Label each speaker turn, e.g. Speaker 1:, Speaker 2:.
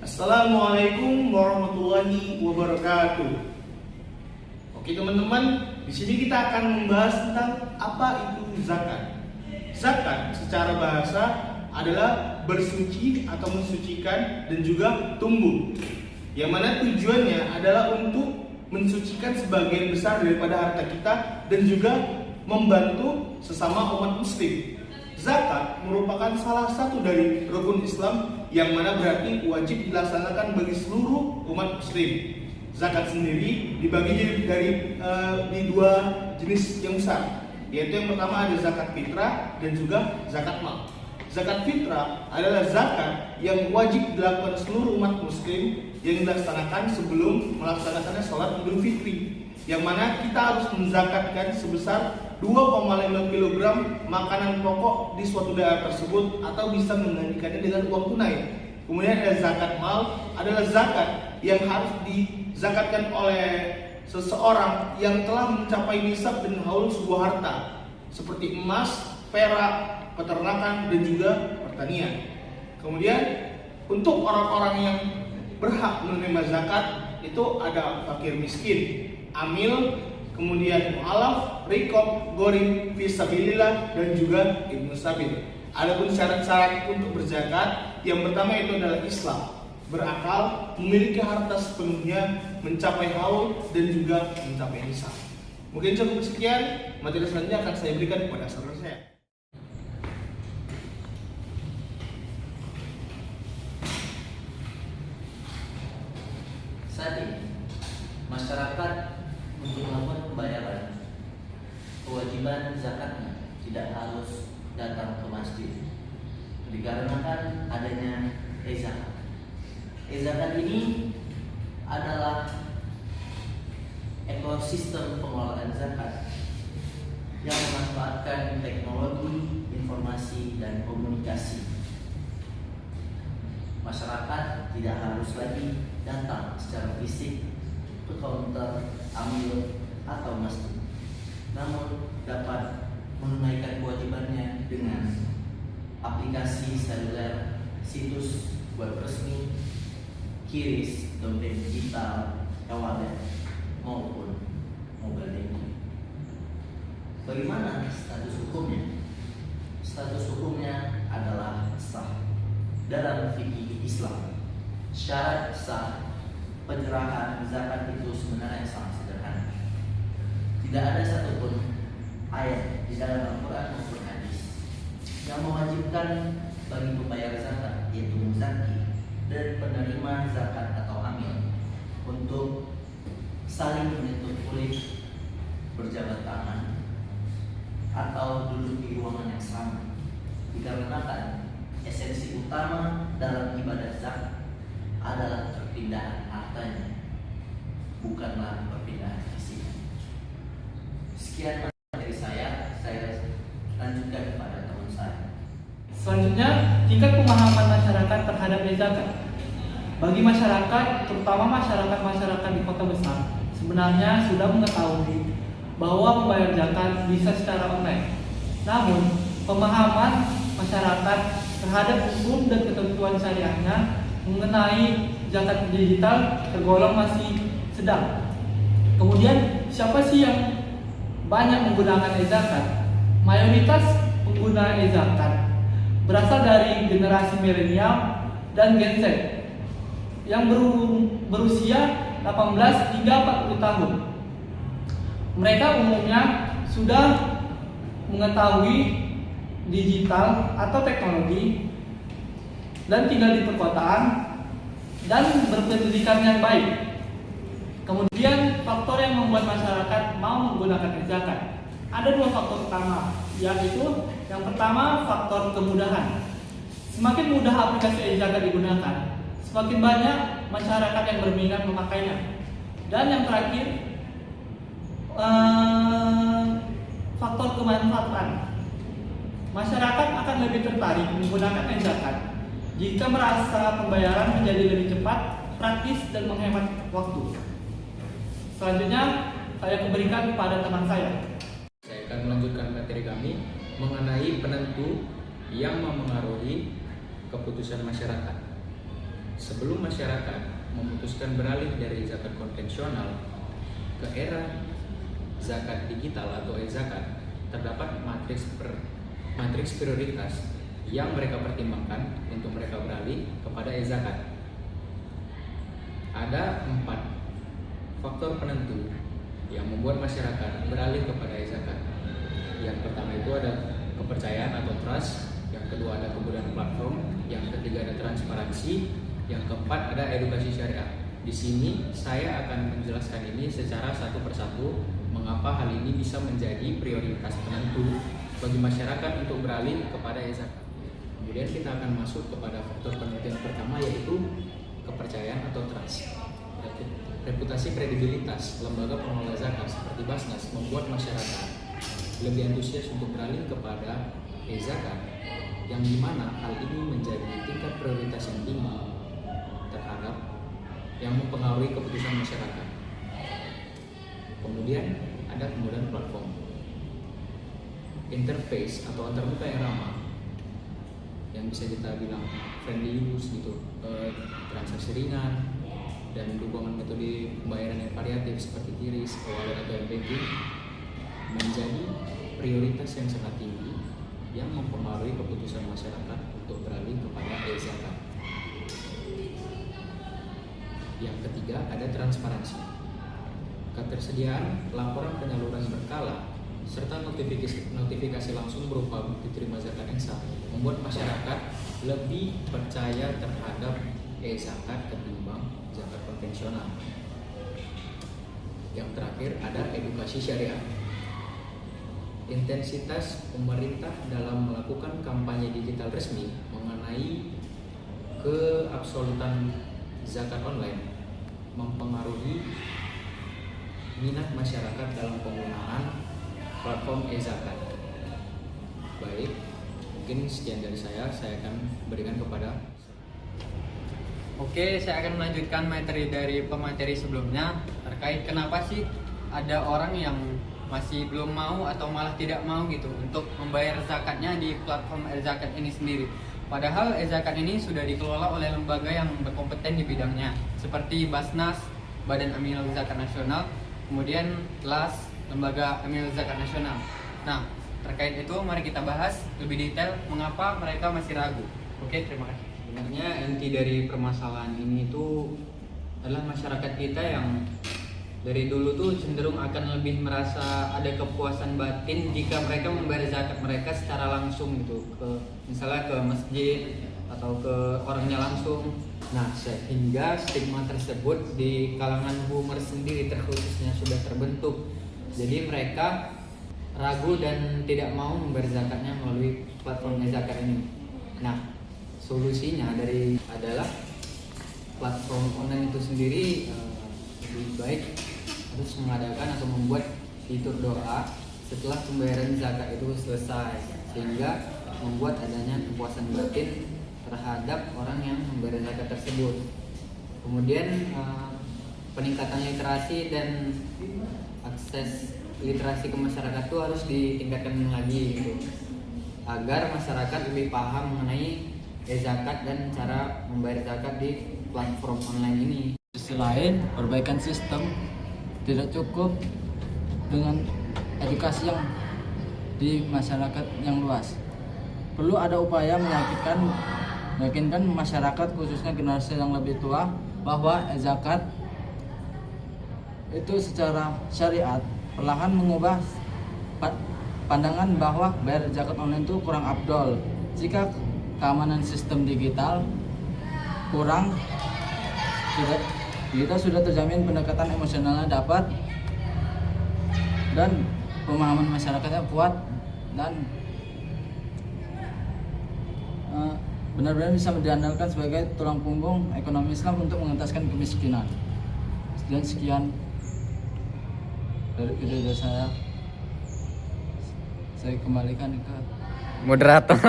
Speaker 1: Assalamualaikum warahmatullahi wabarakatuh. Oke teman-teman, di sini kita akan membahas tentang apa itu zakat. Zakat secara bahasa adalah bersuci atau mensucikan dan juga tumbuh. Yang mana tujuannya adalah untuk mensucikan sebagian besar daripada harta kita dan juga membantu sesama umat muslim. Zakat merupakan salah satu dari rukun Islam yang mana berarti wajib dilaksanakan bagi seluruh umat muslim. Zakat sendiri dibagi di dua jenis yang besar, yaitu yang pertama ada zakat fitrah dan juga zakat mal. Zakat fitrah adalah zakat yang wajib dilakukan seluruh umat muslim yang dilaksanakan sebelum melaksanakannya sholat Idul Fitri, yang mana kita harus menzakatkan sebesar 2,5 kg makanan pokok di suatu daerah tersebut atau bisa menggantikannya dengan uang tunai. Kemudian ada zakat mal, adalah zakat yang harus dizakatkan oleh seseorang yang telah mencapai nisab dan haul sebuah harta seperti emas, perak, peternakan dan juga pertanian. Kemudian untuk orang-orang yang berhak menerima zakat itu ada fakir miskin, amil, kemudian mu'alaf, riqab, gharim, fisabilillah dan juga ibnu sabil. Adapun syarat-syarat untuk berzakat, yang pertama itu adalah Islam, berakal, memiliki harta sepenuhnya, mencapai haul dan juga mencapai nisab. Mungkin cukup sekian, materi selanjutnya akan saya berikan kepada saudara saya.
Speaker 2: Saat ini masyarakat untuk melakukan pembayaran kewajiban zakatnya tidak harus datang ke masjid dikarenakan adanya e-zakat. E-zakat ini adalah ekosistem pengelolaan zakat yang memanfaatkan teknologi, informasi, dan komunikasi. Masyarakat tidak harus lagi datang secara fisik ke counter amil atau masjid, namun dapat menunaikan kewajibannya dengan aplikasi seluler, situs web resmi, QRIS, dompet digital, e-wallet maupun mobile banking. Bagaimana status hukumnya? Status hukumnya adalah sah. Dalam fikih Islam, syarat sah penyerahan zakat itu sebenarnya sangat sederhana. Tidak ada satupun ayat di dalam Al-Quran maupun hadis yang mewajibkan bagi pembayar zakat, yaitu muzaki dan penerima zakat atau amil, untuk saling menyentuh kulit, berjabat tangan, atau duduk di ruangan yang sama, dikarenakan esensi utama dalam ibadah zakat adalah perpindahan hartanya, bukanlah perpindahan fisik. Sekian dari saya lanjutkan kepada teman saya.
Speaker 3: Selanjutnya, tingkat pemahaman masyarakat terhadap zakat. Bagi masyarakat, terutama masyarakat di kota besar, sebenarnya sudah mengetahui bahwa membayar zakat bisa secara online. Namun, pemahaman masyarakat terhadap hukum dan ketentuan syariahnya mengenai zakat digital tergolong masih sedang. Kemudian, siapa sih yang banyak menggunakan e-zakat? Mayoritas pengguna e-zakat berasal dari generasi milenial dan Gen Z yang berusia 18 hingga 40 tahun. Mereka umumnya sudah mengetahui digital atau teknologi dan tinggal di perkotaan dan berpendidikan yang baik. Kemudian faktor yang membuat masyarakat mau menggunakan e-zakat, ada dua faktor utama, yaitu yang pertama faktor kemudahan. Semakin mudah aplikasi e-zakat digunakan, semakin banyak masyarakat yang berminat memakainya. Dan yang terakhir, faktor kemanfaatan. Masyarakat akan lebih tertarik menggunakan e-zakat jika merasa pembayaran menjadi lebih cepat, praktis, dan menghemat waktu. Selanjutnya, saya berikan kepada teman saya.
Speaker 4: Saya akan melanjutkan materi kami mengenai penentu yang memengaruhi keputusan masyarakat. Sebelum masyarakat memutuskan beralih dari zakat konvensional ke era zakat digital atau e-zakat, terdapat matriks prioritas yang mereka pertimbangkan untuk mereka beralih kepada e-zakat. Ada 4 faktor penentu yang membuat masyarakat beralih kepada e-zakat. Yang pertama itu ada kepercayaan atau trust, yang kedua ada kemudahan platform, yang ketiga ada transparansi, yang keempat ada edukasi syariah. Di sini saya akan menjelaskan ini secara satu persatu mengapa hal ini bisa menjadi prioritas penentu bagi masyarakat untuk beralih kepada e-zakat. Kemudian kita akan masuk kepada faktor penentu yang pertama, yaitu kepercayaan atau trust. Reputasi kredibilitas lembaga pengelola zakat seperti Basnas membuat masyarakat lebih antusias untuk beralih kepada e-zakat, yang dimana hal ini menjadi tingkat prioritas yang tinggi terhadap yang mempengaruhi keputusan masyarakat. Kemudian ada kemudahan platform, interface atau antarmuka yang ramah, yang bisa kita bilang friendly use gitu, transaksi ringan, dan dukungan metode pembayaran yang variatif seperti QRIS, e-wallet atau m-banking menjadi prioritas yang sangat tinggi yang mempengaruhi keputusan masyarakat untuk beralih kepada e-zakat. Yang ketiga ada transparansi. Ketersediaan laporan penyaluran berkala serta notifikasi langsung berupa bukti terima zakat yang sah membuat masyarakat lebih percaya terhadap e-zakat ketimbang zakat konvensional. Yang terakhir ada edukasi syariah. Intensitas pemerintah dalam melakukan kampanye digital resmi mengenai keabsolutan zakat online mempengaruhi minat masyarakat dalam penggunaan platform e-zakat. Baik, mungkin sekian dari saya akan berikan kepada.
Speaker 5: Oke, saya akan melanjutkan materi dari pemateri sebelumnya terkait kenapa sih ada orang yang masih belum mau atau malah tidak mau gitu untuk membayar zakatnya di platform e-zakat ini sendiri. Padahal e-zakat ini sudah dikelola oleh lembaga yang berkompeten di bidangnya seperti Basnas, Badan Amil Zakat Nasional, kemudian LAS, Lembaga Amil Zakat Nasional. Nah, terkait itu mari kita bahas lebih detail mengapa mereka masih ragu. Oke, terima kasih.
Speaker 6: Sebenarnya inti dari permasalahan ini itu adalah masyarakat kita yang dari dulu tuh cenderung akan lebih merasa ada kepuasan batin jika mereka membayar zakat mereka secara langsung gitu, ke misalnya ke masjid atau ke orangnya langsung. Nah, sehingga stigma tersebut di kalangan boomer sendiri terkhususnya sudah terbentuk. Jadi mereka ragu dan tidak mau membayar zakatnya melalui platform zakat ini. Nah, solusinya adalah platform online itu sendiri lebih baik harus mengadakan atau membuat fitur doa setelah pembayaran zakat itu selesai, sehingga membuat adanya kepuasan batin terhadap orang yang membayar zakat tersebut. Kemudian peningkatan literasi dan akses literasi ke masyarakat itu harus ditingkatkan lagi gitu, agar masyarakat lebih paham mengenai zakat dan cara membayar zakat di platform online ini.
Speaker 7: Sisi lain, perbaikan sistem tidak cukup dengan edukasi yang di masyarakat yang luas. Perlu ada upaya meyakinkan masyarakat khususnya generasi yang lebih tua bahwa zakat itu secara syariat perlahan mengubah pandangan bahwa bayar zakat online itu kurang afdol jika keamanan sistem digital kurang. Kita sudah terjamin pendekatan emosionalnya dapat dan pemahaman masyarakatnya kuat dan benar-benar bisa diandalkan sebagai tulang punggung ekonomi Islam untuk mengentaskan kemiskinan. Dan sekian dari video saya kembalikan ke
Speaker 5: Moderator.